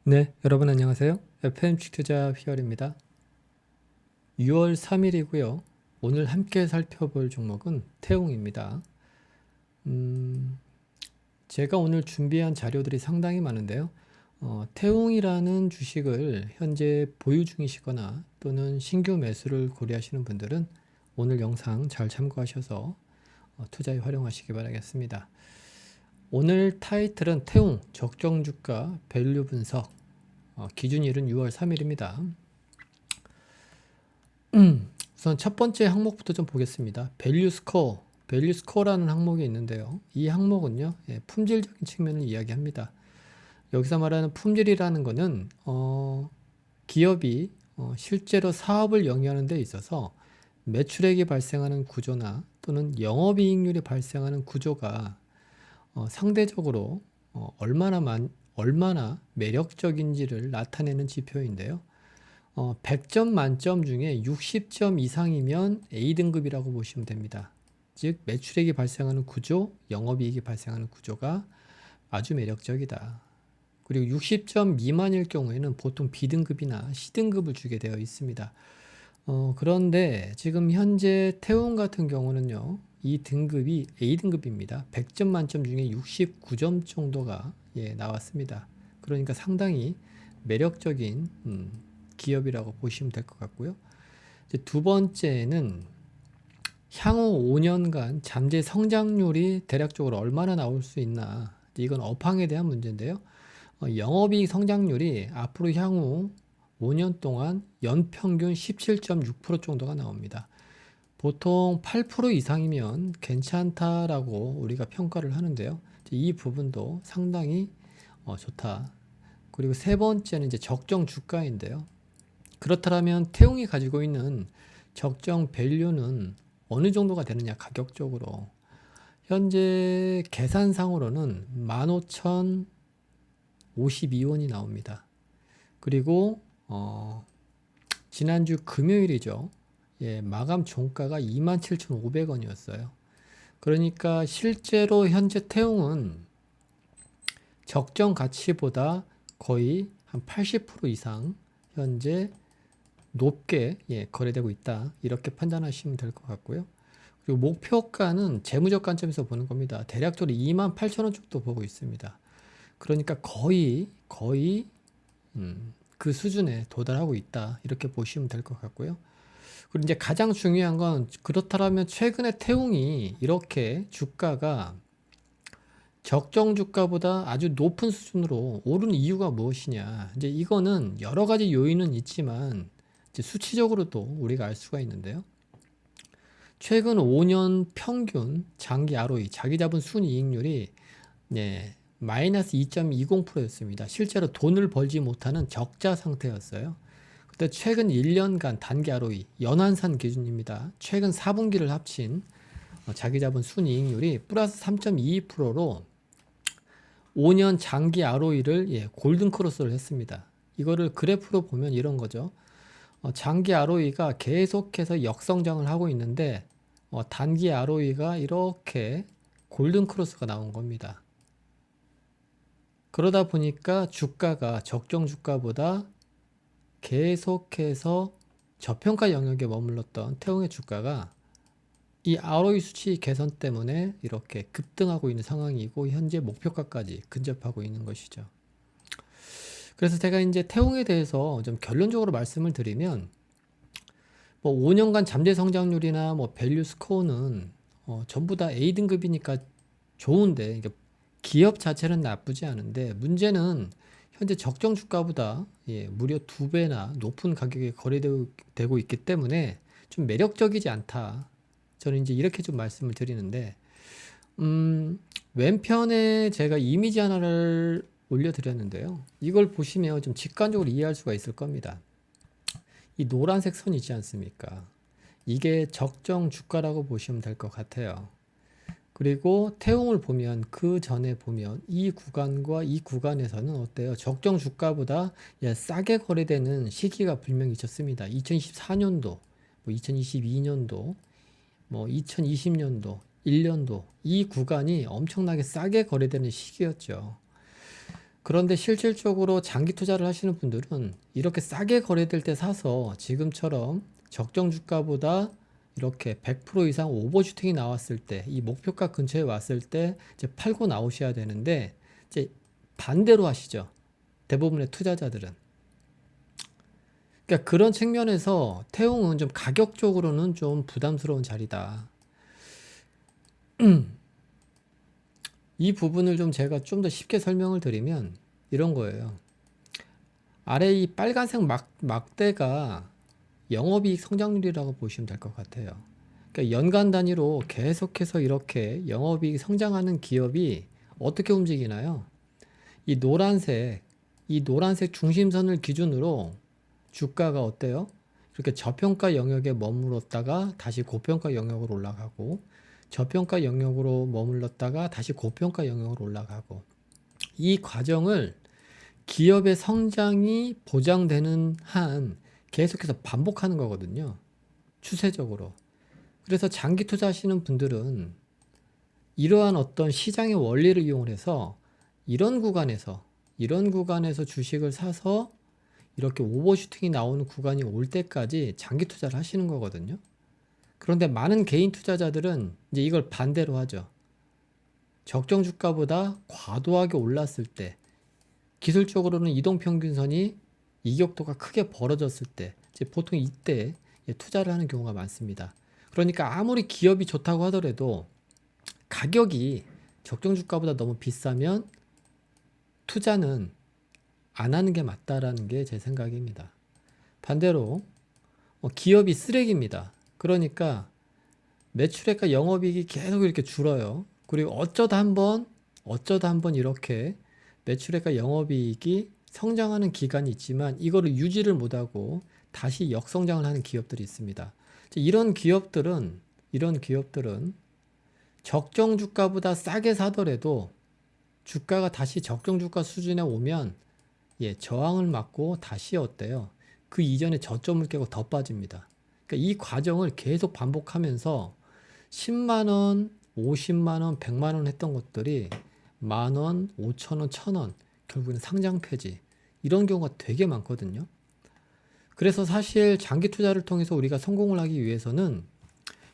네, 여러분 안녕하세요. FMC 투자 피얼입니다. 6월 3일이고요. 오늘 함께 살펴볼 종목은 태웅입니다. 제가 오늘 준비한 자료들이 상당히 많은데요. 태웅이라는 주식을 현재 보유 중이시거나 또는 신규 매수를 고려하시는 분들은 오늘 영상 잘 참고하셔서 투자에 활용하시기 바라겠습니다. 오늘 타이틀은 태웅 적정주가 밸류 분석, 기준일은 6월 3일입니다. 우선 첫 번째 항목부터 좀 보겠습니다. 밸류 스코어, 밸류 스코어라는 항목이 있는데요. 이 항목은요, 품질적인 측면을 이야기합니다. 여기서 말하는 품질이라는 것은 기업이 실제로 사업을 영위하는 데 있어서 매출액이 발생하는 구조나 또는 영업이익률이 발생하는 구조가 상대적으로 얼마나 매력적인지를 나타내는 지표인데요. 100점 만점 중에 60점 이상이면 A등급이라고 보시면 됩니다. 즉 매출액이 발생하는 구조, 영업이익이 발생하는 구조가 아주 매력적이다. 그리고 60점 미만일 경우에는 보통 B등급이나 C등급을 주게 되어 있습니다. 그런데 지금 현재 태웅 같은 경우는요. 이 등급이 A등급입니다. 100점 만점 중에 69점 정도가 나왔습니다. 그러니까 상당히 매력적인 기업이라고 보시면 될 것 같고요. 이제 두 번째는 향후 5년간 잠재 성장률이 대략적으로 얼마나 나올 수 있나. 이건 업황에 대한 문제인데요. 영업이익 성장률이 앞으로 향후 5년 동안 연평균 17.6% 정도가 나옵니다. 보통 8% 이상이면 괜찮다라고 우리가 평가를 하는데요. 이 부분도 상당히 좋다. 그리고 세 번째는 이제 적정 주가인데요. 그렇다면 태웅이 가지고 있는 적정 밸류는 어느 정도가 되느냐 가격적으로 현재 계산상으로는 15,052원이 나옵니다. 그리고 지난주 금요일이죠. 마감 종가가 27,500원이었어요. 그러니까 실제로 현재 태웅은 적정 가치보다 거의 한 80% 이상 현재 높게 거래되고 있다. 이렇게 판단하시면 될 것 같고요. 그리고 목표가는 재무적 관점에서 보는 겁니다. 대략적으로 28,000원 정도 보고 있습니다. 그러니까 거의 그 수준에 도달하고 있다. 이렇게 보시면 될 것 같고요. 그리고 이제 가장 중요한 건 그렇다면 최근에 태웅이 이렇게 주가가 적정 주가보다 아주 높은 수준으로 오른 이유가 무엇이냐. 이제 이거는 여러 가지 요인은 있지만 이제 수치적으로도 우리가 알 수가 있는데요. 최근 5년 평균 장기 ROE, 자기 잡은 순이익률이 마이너스 2.20%였습니다. 실제로 돈을 벌지 못하는 적자 상태였어요. 근데 최근 1년간 단기 ROE, 연환산 기준입니다. 최근 4분기를 합친 자기 잡은 순이익률이 플러스 3.22%로 5년 장기 ROE를 골든 크로스를 했습니다. 이거를 그래프로 보면 이런 거죠. 장기 ROE가 계속해서 역성장을 하고 있는데 단기 ROE가 이렇게 골든 크로스가 나온 겁니다. 그러다 보니까 주가가 적정 주가보다 계속해서 저평가 영역에 머물렀던 태웅의 주가가 이 ROE 수치 개선 때문에 이렇게 급등하고 있는 상황이고 현재 목표가까지 근접하고 있는 것이죠. 그래서 제가 이제 태웅에 대해서 좀 결론적으로 말씀을 드리면 뭐 5년간 잠재 성장률이나 뭐 밸류 스코어는 전부 다 A등급이니까 좋은데 기업 자체는 나쁘지 않은데 문제는 현재 적정 주가보다 무려 2배나 높은 가격에 거래되고 있기 때문에 좀 매력적이지 않다. 저는 이제 이렇게 좀 말씀을 드리는데 왼편에 제가 이미지 하나를 올려드렸는데요. 이걸 보시면 좀 직관적으로 이해할 수가 있을 겁니다. 이 노란색 선 있지 않습니까? 이게 적정 주가라고 보시면 될 것 같아요. 그리고 태웅을 보면 그 전에 보면 이 구간과 이 구간에서는 어때요? 적정 주가보다 싸게 거래되는 시기가 분명히 있었습니다. 2024년도, 뭐 2022년도, 뭐 2020년도, 1년도 이 구간이 엄청나게 싸게 거래되는 시기였죠. 그런데 실질적으로 장기 투자를 하시는 분들은 이렇게 싸게 거래될 때 사서 지금처럼 적정 주가보다 이렇게 100% 이상 오버슈팅이 나왔을 때, 이 목표가 근처에 왔을 때 이제 팔고 나오셔야 되는데, 이제 반대로 하시죠. 대부분의 투자자들은. 그러니까 그런 측면에서 태웅은 좀 가격적으로는 좀 부담스러운 자리다. 이 부분을 좀 제가 좀 더 쉽게 설명을 드리면 이런 거예요. 아래 이 빨간색 막대가 영업이익 성장률이라고 보시면 될 것 같아요. 그러니까 연간 단위로 계속해서 이렇게 영업이익 성장하는 기업이 어떻게 움직이나요? 이 노란색 중심선을 기준으로 주가가 어때요? 이렇게 저평가 영역에 머물렀다가 다시 고평가 영역으로 올라가고, 저평가 영역으로 머물렀다가 다시 고평가 영역으로 올라가고, 이 과정을 기업의 성장이 보장되는 한 계속해서 반복하는 거거든요. 추세적으로. 그래서 장기 투자하시는 분들은 이러한 어떤 시장의 원리를 이용해서 이런 구간에서 주식을 사서 이렇게 오버슈팅이 나오는 구간이 올 때까지 장기 투자를 하시는 거거든요. 그런데 많은 개인 투자자들은 이제 이걸 반대로 하죠. 적정 주가보다 과도하게 올랐을 때, 기술적으로는 이동평균선이 이격도가 크게 벌어졌을 때, 이제 보통 이때 투자를 하는 경우가 많습니다. 그러니까 아무리 기업이 좋다고 하더라도 가격이 적정 주가보다 너무 비싸면 투자는 안 하는 게 맞다라는 게 제 생각입니다. 반대로 기업이 쓰레기입니다. 그러니까 매출액과 영업이익이 계속 이렇게 줄어요. 그리고 어쩌다 한번 이렇게 매출액과 영업이익이 성장하는 기간이 있지만 이거를 유지를 못하고 다시 역성장을 하는 기업들이 있습니다. 이런 기업들은 적정 주가보다 싸게 사더라도 주가가 다시 적정 주가 수준에 오면 저항을 맞고 다시 어때요? 그 이전에 저점을 깨고 더 빠집니다. 그러니까 이 과정을 계속 반복하면서 10만 원, 50만 원, 100만 원 했던 것들이 만 원, 5천 원, 1,000원, 결국에는 상장 폐지 이런 경우가 되게 많거든요. 그래서 사실 장기 투자를 통해서 우리가 성공을 하기 위해서는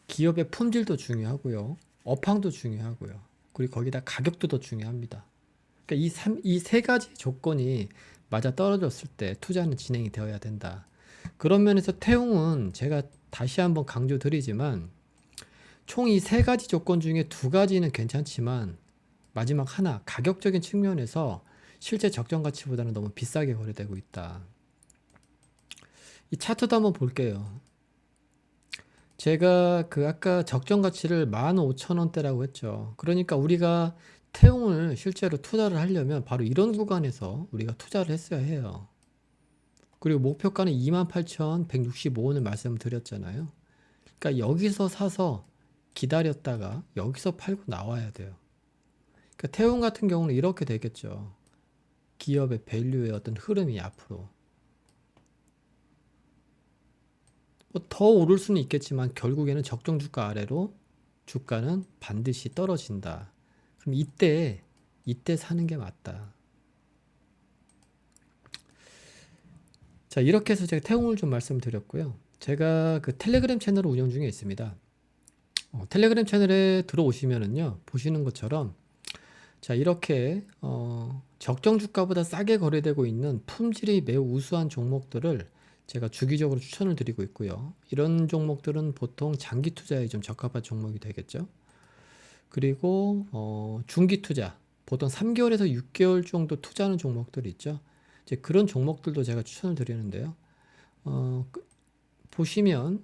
기업의 품질도 중요하고요. 업황도 중요하고요. 그리고 거기다 가격도 더 중요합니다. 그러니까 이 세 가지 조건이 맞아 떨어졌을 때 투자는 진행이 되어야 된다. 그런 면에서 태웅은 제가 다시 한번 강조드리지만 총 이 세 가지 조건 중에 두 가지는 괜찮지만 마지막 하나 가격적인 측면에서 실제 적정 가치보다는 너무 비싸게 거래되고 있다. 이 차트도 한번 볼게요. 제가 아까 적정 가치를 15,000원대라고 했죠. 그러니까 우리가 태용을 실제로 투자를 하려면 바로 이런 구간에서 우리가 투자를 했어야 해요. 그리고 목표가는 28,165원을 말씀드렸잖아요. 그러니까 여기서 사서 기다렸다가 여기서 팔고 나와야 돼요. 그러니까 태용 같은 경우는 이렇게 되겠죠. 기업의 밸류의 어떤 흐름이 앞으로 더 오를 수는 있겠지만 결국에는 적정 주가 아래로 주가는 반드시 떨어진다. 그럼 이때 사는 게 맞다. 자, 이렇게 해서 제가 태용을 좀 말씀드렸고요. 제가 그 텔레그램 채널을 운영 중에 있습니다. 텔레그램 채널에 들어오시면은요, 보시는 것처럼 자, 이렇게 적정 주가보다 싸게 거래되고 있는 품질이 매우 우수한 종목들을 제가 주기적으로 추천을 드리고 있고요. 이런 종목들은 보통 장기 투자에 좀 적합한 종목이 되겠죠. 그리고 중기 투자, 보통 3개월에서 6개월 정도 투자하는 종목들이 있죠. 이제 그런 종목들도 제가 추천을 드리는데요. 보시면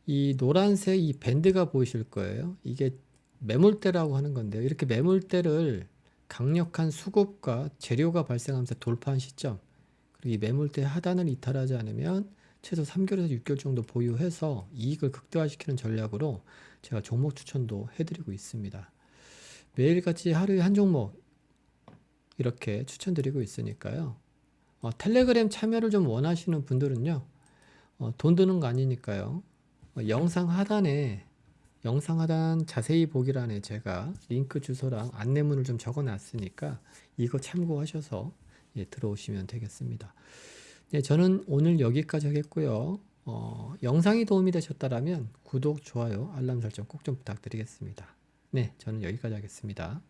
이 노란색 이 밴드가 보이실 거예요. 이게 매물대라고 하는 건데요. 이렇게 매물대를 강력한 수급과 재료가 발생하면서 돌파한 시점, 그리고 이 매물대 하단을 이탈하지 않으면 최소 3개월에서 6개월 정도 보유해서 이익을 극대화시키는 전략으로 제가 종목 추천도 해드리고 있습니다. 매일같이 하루에 한 종목 이렇게 추천드리고 있으니까요. 텔레그램 참여를 좀 원하시는 분들은요. 돈 드는 거 아니니까요. 영상 하단에 영상 하단 자세히 보기란에 제가 링크 주소랑 안내문을 좀 적어 놨으니까 이거 참고하셔서 예, 들어오시면 되겠습니다. 네, 저는 오늘 여기까지 하겠고요. 영상이 도움이 되셨다라면 구독, 좋아요, 알람 설정 꼭 좀 부탁드리겠습니다. 네, 저는 여기까지 하겠습니다.